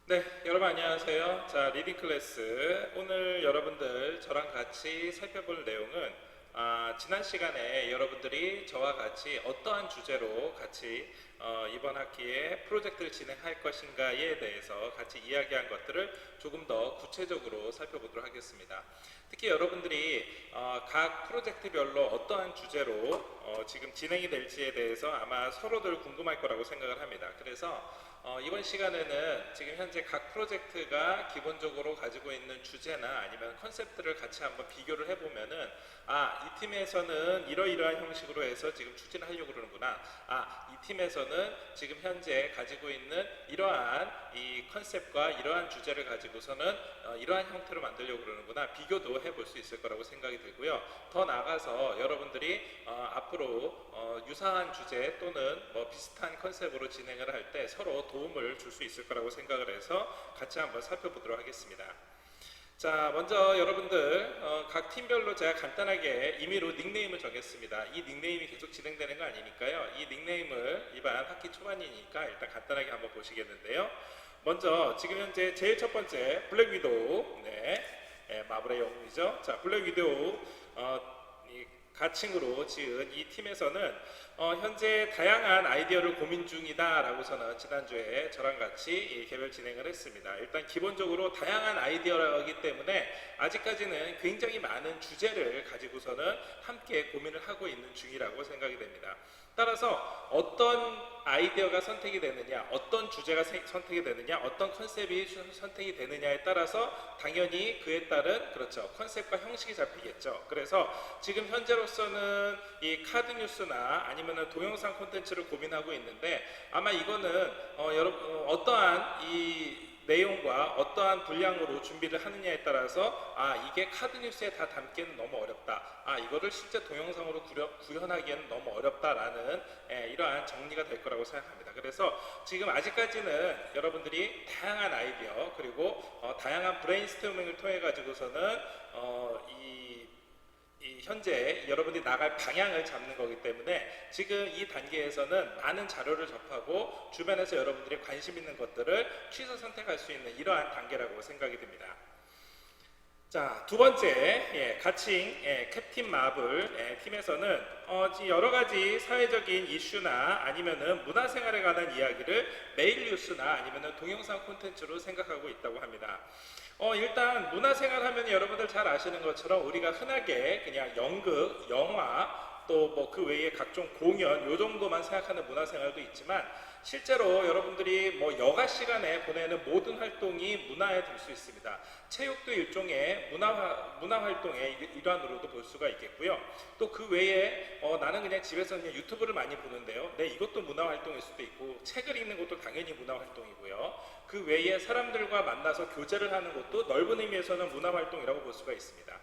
네, 여러분 안녕하세요. 자, 리딩 클래스. 오늘 여러분들 저랑 같이 살펴볼 내용은 지난 시간에 여러분들이 저와 같이 어떠한 주제로 같이 이번 학기에 프로젝트를 진행할 것인가에 대해서 같이 이야기한 것들을 조금 더 구체적으로 살펴보도록 하겠습니다. 특히 여러분들이 각 프로젝트별로 어떠한 주제로 지금 진행이 될지에 대해서 아마 서로들 궁금할 거라고 생각을 합니다. 그래서 이번 시간에는 지금 현재 각 프로젝트가 기본적으로 가지고 있는 주제나 아니면 컨셉들을 같이 한번 비교를 해보면은 이 팀에서는 이러이러한 형식으로 해서 지금 추진을 하려고 그러는구나. 이 팀에서는 지금 현재 가지고 있는 이러한 이 컨셉과 이러한 주제를 가지고서는 이러한 형태로 만들려고 그러는구나. 비교도 해볼 수 있을 거라고 생각이 들고요. 더 나아가서 여러분들이 앞으로 유사한 주제 또는 뭐 비슷한 컨셉으로 진행을 할 때 서로 도움을 줄 수 있을 거라고 생각을 해서 같이 한번 살펴보도록 하겠습니다. 자, 먼저 여러분들 각 팀별로 제가 간단하게 임의로 닉네임을 정했습니다. 이 닉네임이 계속 진행되는 거 아니니까요. 이 닉네임을 이번 학기 초반이니까 일단 간단하게 한번 보시겠는데요. 먼저 지금 현재 제일 첫 번째 블랙 위도우, 마블의 영웅이죠. 자, 블랙 위도우 가칭으로 지은 이 팀에서는 현재 다양한 아이디어를 고민 중이다라고서는 지난주에 저랑 같이 개별 진행을 했습니다. 일단 기본적으로 다양한 아이디어이기 때문에 아직까지는 굉장히 많은 주제를 가지고서는 함께 고민을 하고 있는 중이라고 생각이 됩니다. 따라서 어떤 아이디어가 선택이 되느냐, 어떤 주제가 선택이 되느냐, 어떤 컨셉이 선택이 되느냐에 따라서 당연히 그에 따른 그렇죠 컨셉과 형식이 잡히겠죠. 그래서 지금 현재로서는 이 카드 뉴스나 아니면은 동영상 콘텐츠를 고민하고 있는데 아마 이거는 여러분 어떠한 이 내용과 어떠한 분량으로 준비를 하느냐에 따라서 이게 카드 뉴스에 다 담기에는 너무 어렵다. 이거를 실제 동영상으로 구현하기에는 너무 어렵다라는 이러한 정리가 될 거라고 생각합니다. 그래서 지금 아직까지는 여러분들이 다양한 아이디어 그리고 다양한 브레인스토밍을 통해 가지고서는 이 현재 여러분들이 나갈 방향을 잡는 거기 때문에 지금 이 단계에서는 많은 자료를 접하고 주변에서 여러분들이 관심 있는 것들을 취사 선택할 수 있는 이러한 단계라고 생각이 듭니다. 자, 두 번째 가칭 캡틴 마블 팀에서는 여러 가지 사회적인 이슈나 아니면은 문화생활에 관한 이야기를 메일 뉴스나 아니면은 동영상 콘텐츠로 생각하고 있다고 합니다. 일단 문화생활 하면 여러분들 잘 아시는 것처럼 우리가 흔하게 그냥 연극, 영화 또 뭐 그 외에 각종 공연 요 정도만 생각하는 문화생활도 있지만 실제로 여러분들이 뭐 여가 시간에 보내는 모든 활동이 문화에 들 수 있습니다. 체육도 일종의 문화 활동의 일환으로도 볼 수가 있겠고요. 또 그 외에 나는 그냥 집에서 그냥 유튜브를 많이 보는데요. 이것도 문화 활동일 수도 있고 책을 읽는 것도 당연히 문화 활동이고요. 그 외에 사람들과 만나서 교제를 하는 것도 넓은 의미에서는 문화 활동이라고 볼 수가 있습니다.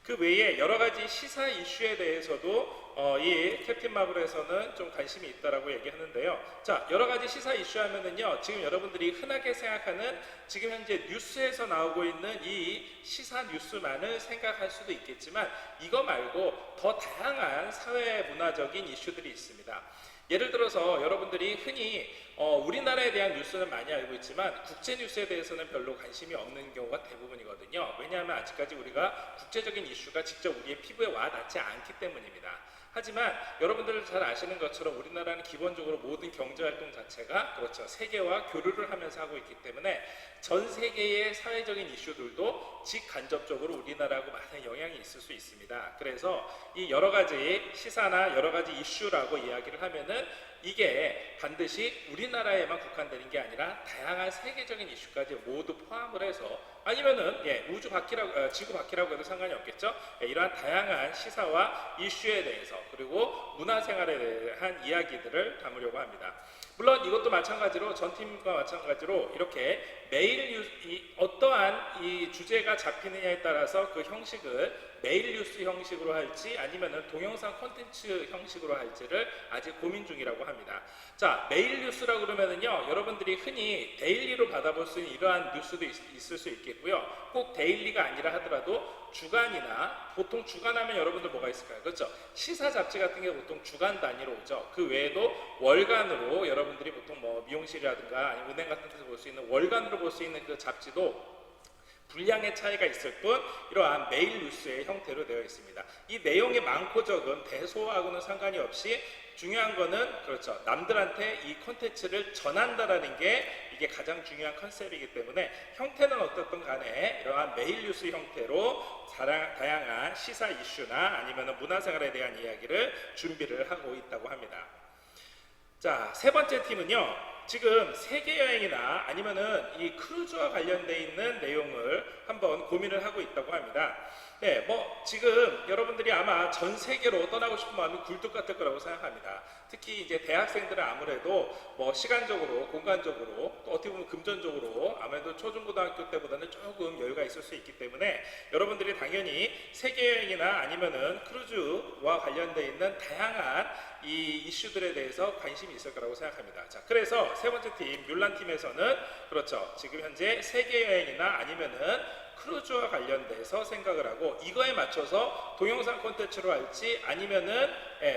그 외에 여러 가지 시사 이슈에 대해서도 이 캡틴 마블에서는 좀 관심이 있다라고 얘기하는데요. 자, 여러 가지 시사 이슈 하면은요, 지금 여러분들이 흔하게 생각하는 지금 현재 뉴스에서 나오고 있는 이 시사 뉴스만을 생각할 수도 있겠지만 이거 말고 더 다양한 사회 문화적인 이슈들이 있습니다. 예를 들어서 여러분들이 흔히 우리나라에 대한 뉴스는 많이 알고 있지만 국제 뉴스에 대해서는 별로 관심이 없는 경우가 대부분이거든요. 왜냐하면 아직까지 우리가 국제적인 이슈가 직접 우리의 피부에 와 닿지 않기 때문입니다. 하지만 여러분들 잘 아시는 것처럼 우리나라는 기본적으로 모든 경제활동 자체가 그렇죠 세계와 교류를 하면서 하고 있기 때문에 전 세계의 사회적인 이슈들도 직간접적으로 우리나라하고 많은 영향이 있을 수 있습니다. 그래서 이 여러 가지 시사나 여러 가지 이슈라고 이야기를 하면은 이게 반드시 우리나라에만 국한되는 게 아니라 다양한 세계적인 이슈까지 모두 포함을 해서 아니면은 우주 바퀴라고 지구 바퀴라고 해도 상관이 없겠죠. 이러한 다양한 시사와 이슈에 대해서 그리고 문화생활에 대한 이야기들을 담으려고 합니다. 물론 이것도 마찬가지로 전 팀과 마찬가지로 이렇게 메일 뉴스 어떠한 이 주제가 잡히느냐에 따라서 그 형식을 메일 뉴스 형식으로 할지 아니면은 동영상 콘텐츠 형식으로 할지를 아직 고민 중이라고 합니다. 자, 메일 뉴스라고 그러면은요, 여러분들이 흔히 데일리로 받아볼 수 있는 이러한 뉴스도 있을 수 있겠고요. 꼭 데일리가 아니라 하더라도 주간이나 보통 주간하면 여러분들 뭐가 있을까요? 그렇죠. 시사 잡지 같은 게 보통 주간 단위로 오죠. 그 외에도 월간으로 여러분들이 보통 뭐 미용실이라든가 아니면 은행 같은 데서 볼 수 있는 월간으로 볼 수 있는 그 잡지도 분량의 차이가 있을 뿐 이러한 메일 뉴스의 형태로 되어 있습니다. 이 내용이 많고 적은 대소하고는 상관이 없이 중요한 거는 그렇죠. 남들한테 이 콘텐츠를 전한다라는 게 이게 가장 중요한 컨셉이기 때문에 형태는 어떻든 간에 이러한 메일 뉴스 형태로 다양한 시사 이슈나 아니면 문화생활에 대한 이야기를 준비를 하고 있다고 합니다. 자, 세 번째 팀은요. 지금 세계 여행이나 아니면은 이 크루즈와 관련돼 있는 내용을 한번 고민을 하고 있다고 합니다. 네, 뭐 지금 여러분들이 아마 전 세계로 떠나고 싶은 마음이 굴뚝 같을 거라고 생각합니다. 특히 이제 대학생들은 아무래도 뭐 시간적으로, 공간적으로, 또 어떻게 보면 금전적으로 아무래도 초중고등학교 때보다는 조금 여유가 있을 수 있기 때문에 여러분들이 당연히 세계 여행이나 아니면은 크루즈와 관련돼 있는 다양한 이 이슈들에 대해서 관심이 있을 거라고 생각합니다. 자, 그래서 세 번째 팀, 뮬란 팀에서는 그렇죠. 지금 현재 세계 여행이나 아니면은 크루즈와 관련돼서 생각을 하고 이거에 맞춰서 동영상 콘텐츠로 할지 아니면은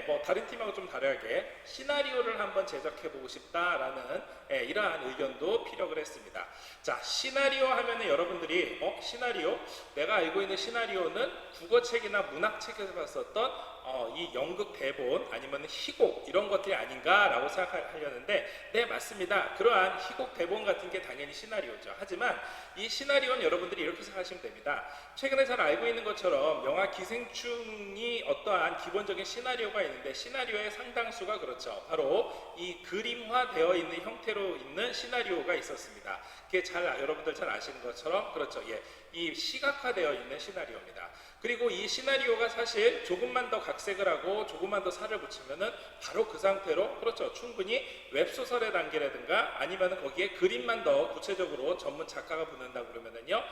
뭐 다른 팀하고 좀 다르게 시나리오를 한번 제작해 보고 싶다라는 이러한 의견도 피력을 했습니다. 자, 시나리오 하면은 여러분들이 시나리오? 내가 알고 있는 시나리오는 국어책이나 문학책에서 봤었던 이 연극 대본 아니면 희곡 이런 것들이 아닌가라고 생각하려는데 네, 맞습니다. 그러한 희곡 대본 같은 게 당연히 시나리오죠. 하지만 이 시나리오는 여러분들이 이렇게 생각하시면 됩니다. 최근에 잘 알고 있는 것처럼 영화 기생충이 어떠한 기본적인 시나리오가 있는데 시나리오의 상당수가 그렇죠. 바로 이 그림화되어 있는 형태로 있는 시나리오가 있었습니다. 그게 여러분들 잘 아시는 것처럼 그렇죠. 예, 이 시각화되어 있는 시나리오입니다. 그리고 이 시나리오가 사실 조금만 더 각색을 하고 조금만 더 살을 붙이면은 바로 그 상태로 그렇죠. 충분히 웹소설의 단계라든가 아니면은 거기에 그림만 더 구체적으로 전문 작가가 붙는다 그러면은요,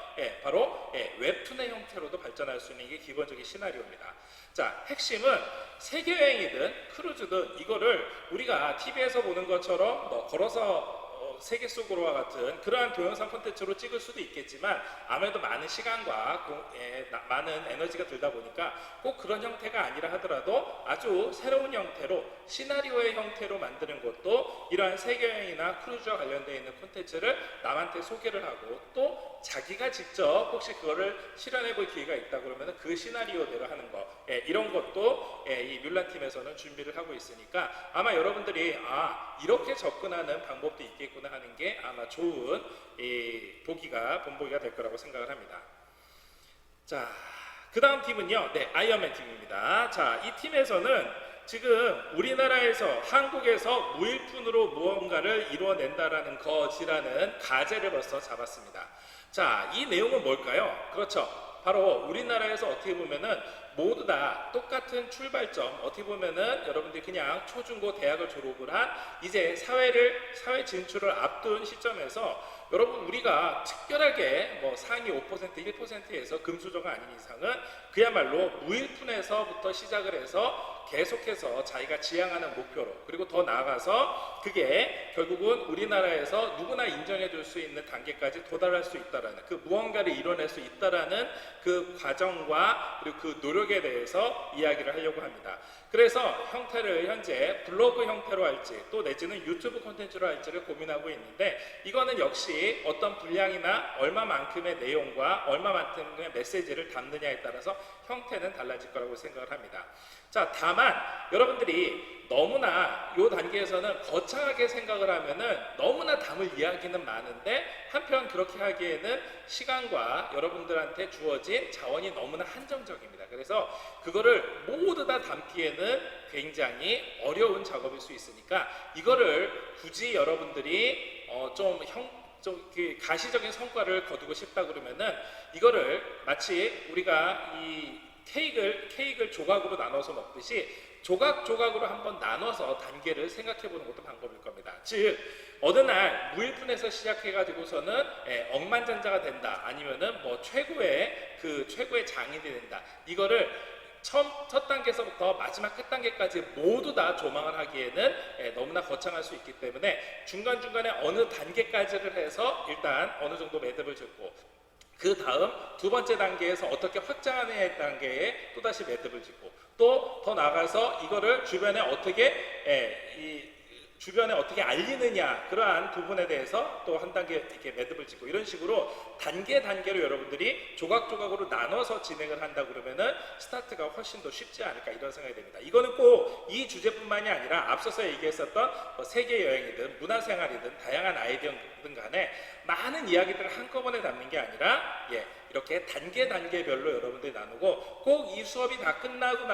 바로 웹툰의 형태로도 발전할 수 있는 게 기본적인 시나리오입니다. 자, 핵심은 세계 여행이든 크루즈든 이거를 우리가 TV에서 보는 것처럼 뭐 걸어서 세계 속으로와 같은 그러한 동영상 콘텐츠로 찍을 수도 있겠지만 아무래도 많은 시간과 많은 에너지가 들다 보니까 꼭 그런 형태가 아니라 하더라도 아주 새로운 형태로 시나리오의 형태로 만드는 것도 이러한 세계여행이나 크루즈와 관련되어 있는 콘텐츠를 남한테 소개를 하고 또 자기가 직접 혹시 그거를 실현해 볼 기회가 있다 그러면 그 시나리오대로 하는 거 이런 것도 이 뮬란 팀에서는 준비를 하고 있으니까 아마 여러분들이 이렇게 접근하는 방법도 있겠구나 하는 게 아마 좋은 본보기가 될 거라고 생각을 합니다. 자, 그 다음 팀은요, 아이언맨 팀입니다. 자, 이 팀에서는 지금 우리나라에서 한국에서 무일푼으로 무언가를 이루어낸다라는 것이라는 가제를 벌써 잡았습니다. 자, 이 내용은 뭘까요? 그렇죠. 바로 우리나라에서 어떻게 보면은 모두 다 똑같은 출발점, 어떻게 보면은 여러분들이 그냥 초중고 대학을 졸업을 한 이제 사회 진출을 앞둔 시점에서 여러분 우리가 특별하게 뭐 상위 5%, 1%에서 금수저가 아닌 이상은 그야말로 무일푼에서부터 시작을 해서 계속해서 자기가 지향하는 목표로 그리고 더 나아가서 그게 결국은 우리나라에서 누구나 인정해 줄 수 있는 단계까지 도달할 수 있다라는 그 무언가를 이뤄낼 수 있다라는 그 과정과 그리고 그 노력에 대해서 이야기를 하려고 합니다. 그래서 형태를 현재 블로그 형태로 할지 또 내지는 유튜브 콘텐츠로 할지를 고민하고 있는데 이거는 역시 어떤 분량이나 얼마만큼의 내용과 얼마만큼의 메시지를 담느냐에 따라서 형태는 달라질 거라고 생각을 합니다. 자, 다만 여러분들이 너무나 이 단계에서는 거창하게 생각을 하면은 너무나 담을 이야기는 많은데 한편 그렇게 하기에는 시간과 여러분들한테 주어진 자원이 너무나 한정적입니다. 그래서 그거를 모두 다 담기에는 굉장히 어려운 작업일 수 있으니까 이거를 굳이 여러분들이 좀 가시적인 성과를 거두고 싶다 그러면은 이거를 마치 우리가 이 케이크를 조각으로 나눠서 먹듯이 조각으로 한번 나눠서 단계를 생각해 보는 것도 방법일 겁니다. 즉 어느 날 무일푼에서 시작해가지고서는 억만장자가 된다 아니면은 뭐 최고의 장인이 된다 이거를 첫 단계에서부터 마지막 끝 단계까지 모두 다 조망을 하기에는 너무나 거창할 수 있기 때문에 중간중간에 어느 단계까지를 해서 일단 어느 정도 매듭을 짓고 그 다음 두 번째 단계에서 어떻게 확장하느냐의 단계에 또다시 매듭을 짓고, 또 더 나아가서 이거를 주변에 어떻게 주변에 어떻게 알리느냐, 그러한 부분에 대해서 또 한 단계 이렇게 매듭을 짓고, 이런 식으로 단계로 여러분들이 조각조각으로 나눠서 진행을 한다 그러면은 스타트가 훨씬 더 쉽지 않을까, 이런 생각이 됩니다. 이거는 꼭 이 주제뿐만이 아니라 앞서서 얘기했었던 세계 여행이든 문화생활이든 다양한 아이디어든 간에 많은 이야기들을 한꺼번에 담는 게 아니라 이렇게 단계별로 여러분들이 나누고, 꼭 이 수업이 다 끝나고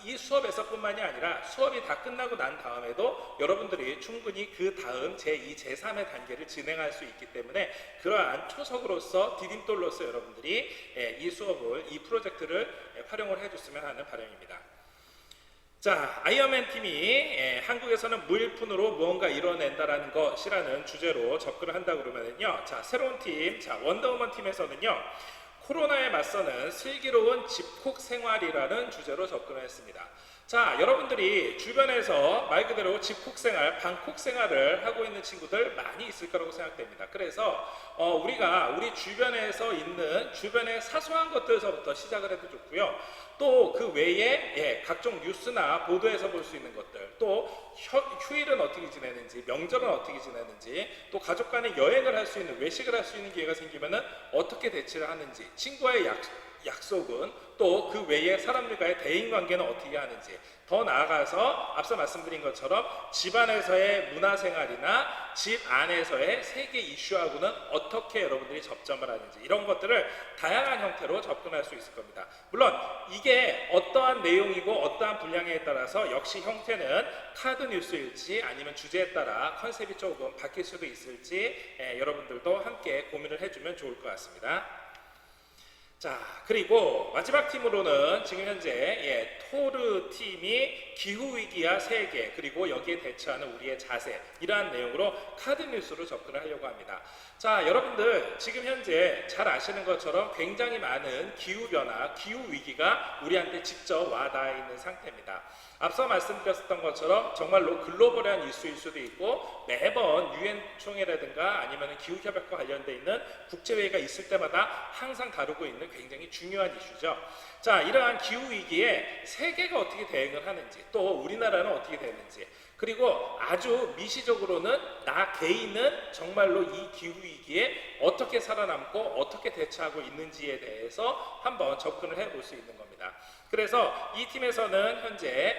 이 수업에서뿐만이 아니라 수업이 다 끝나고 난 다음에도 여러분들이 충분히 그 다음 제2, 제3의 단계를 진행할 수 있기 때문에, 그러한 초석으로서 디딤돌로서 여러분들이 이 수업을, 이 프로젝트를 활용을 해줬으면 하는 바람입니다. 자, 아이언맨 팀이 한국에서는 무일푼으로 무언가 이뤄낸다라는 것이라는 주제로 접근을 한다 그러면요, 자, 새로운 팀, 자, 원더우먼 팀에서는요, 코로나에 맞서는 슬기로운 집콕 생활이라는 주제로 접근을 했습니다. 자, 여러분들이 주변에서 말 그대로 집콕 생활, 방콕 생활을 하고 있는 친구들 많이 있을 거라고 생각됩니다. 그래서 우리가 우리 주변에서 있는 주변의 사소한 것들서부터 시작을 해도 좋고요. 또 그 외에 각종 뉴스나 보도에서 볼 수 있는 것들, 또 휴일은 어떻게 지내는지, 명절은 어떻게 지내는지, 또 가족 간의 여행을 할 수 있는, 외식을 할 수 있는 기회가 생기면은 어떻게 대처를 하는지, 친구와의 약속은, 또 그 외에 사람들과의 대인관계는 어떻게 하는지, 더 나아가서 앞서 말씀드린 것처럼 집안에서의 문화생활이나 집 안에서의 세계 이슈하고는 어떻게 여러분들이 접점을 하는지, 이런 것들을 다양한 형태로 접근할 수 있을 겁니다. 물론 이게 어떠한 내용이고 어떠한 분량에 따라서 역시 형태는 카드 뉴스일지 아니면 주제에 따라 컨셉이 조금 바뀔 수도 있을지 여러분들도 함께 고민을 해주면 좋을 것 같습니다. 자, 그리고 마지막 팀으로는 지금 현재 토르 팀이 기후위기와 세계, 그리고 여기에 대처하는 우리의 자세, 이러한 내용으로 카드 뉴스로 접근을 하려고 합니다. 자, 여러분들 지금 현재 잘 아시는 것처럼 굉장히 많은 기후변화, 기후위기가 우리한테 직접 와닿아 있는 상태입니다. 앞서 말씀드렸던 것처럼 정말로 글로벌한 이슈일 수도 있고, 매번 유엔 총회라든가 아니면 기후협약과 관련되어 있는 국제회의가 있을 때마다 항상 다루고 있는 굉장히 중요한 이슈죠. 자, 이러한 기후위기에 세계가 어떻게 대응을 하는지, 또 우리나라는 어떻게 되는지, 그리고 아주 미시적으로는 나 개인은 정말로 이 기후위기에 어떻게 살아남고 어떻게 대처하고 있는지에 대해서 한번 접근을 해볼 수 있는 겁니다. 그래서 이 팀에서는 현재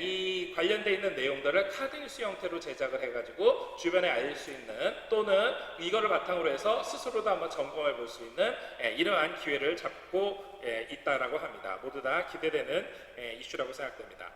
이 관련되어 있는 내용들을 카드뉴스 형태로 제작을 해가지고 주변에 알릴 수 있는, 또는 이거를 바탕으로 해서 스스로도 한번 점검해 볼 수 있는 이러한 기회를 잡고 있다라고 합니다. 모두 다 기대되는 이슈라고 생각됩니다.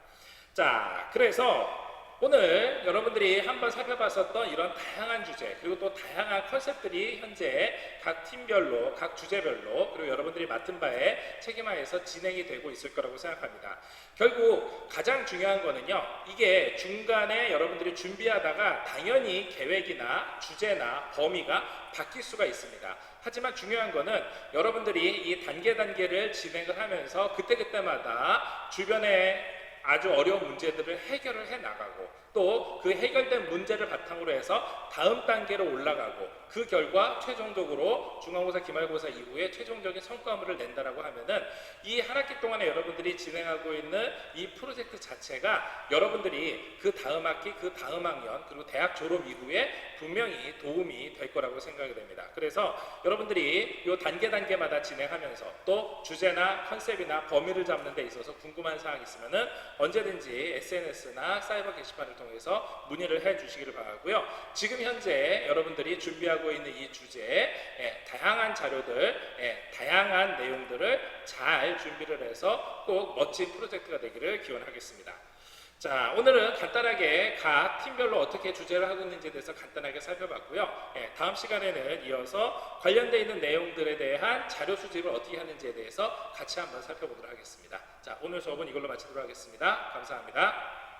자, 그래서 오늘 여러분들이 한번 살펴봤었던 이런 다양한 주제, 그리고 또 다양한 컨셉들이 현재 각 팀별로, 각 주제별로, 그리고 여러분들이 맡은 바에 책임하에서 진행이 되고 있을 거라고 생각합니다. 결국 가장 중요한 거는요, 이게 중간에 여러분들이 준비하다가 당연히 계획이나 주제나 범위가 바뀔 수가 있습니다. 하지만 중요한 거는 여러분들이 이 단계를 진행을 하면서 그때그때마다 주변에 아주 어려운 문제들을 해결을 해 나가고, 또 그 해결된 문제를 바탕으로 해서 다음 단계로 올라가고, 그 결과 최종적으로 중간고사, 기말고사 이후에 최종적인 성과물을 낸다라고 하면은 이 한 학기 동안에 여러분들이 진행하고 있는 이 프로젝트 자체가 여러분들이 그 다음 학기, 그 다음 학년, 그리고 대학 졸업 이후에 분명히 도움이 될 거라고 생각이 됩니다. 그래서 여러분들이 이 단계마다 진행하면서 또 주제나 컨셉이나 범위를 잡는 데 있어서 궁금한 사항이 있으면은 언제든지 SNS나 사이버 게시판을 통해서 문의를 해 주시기를 바라고요. 지금 현재 여러분들이 준비하고 있는 이 주제에 다양한 자료들, 다양한 내용들을 잘 준비를 해서 꼭 멋진 프로젝트가 되기를 기원하겠습니다. 자, 오늘은 간단하게 각 팀별로 어떻게 주제를 하고 있는지에 대해서 간단하게 살펴봤고요. 다음 시간에는 이어서 관련되어 있는 내용들에 대한 자료 수집을 어떻게 하는지에 대해서 같이 한번 살펴보도록 하겠습니다. 자, 오늘 수업은 이걸로 마치도록 하겠습니다. 감사합니다.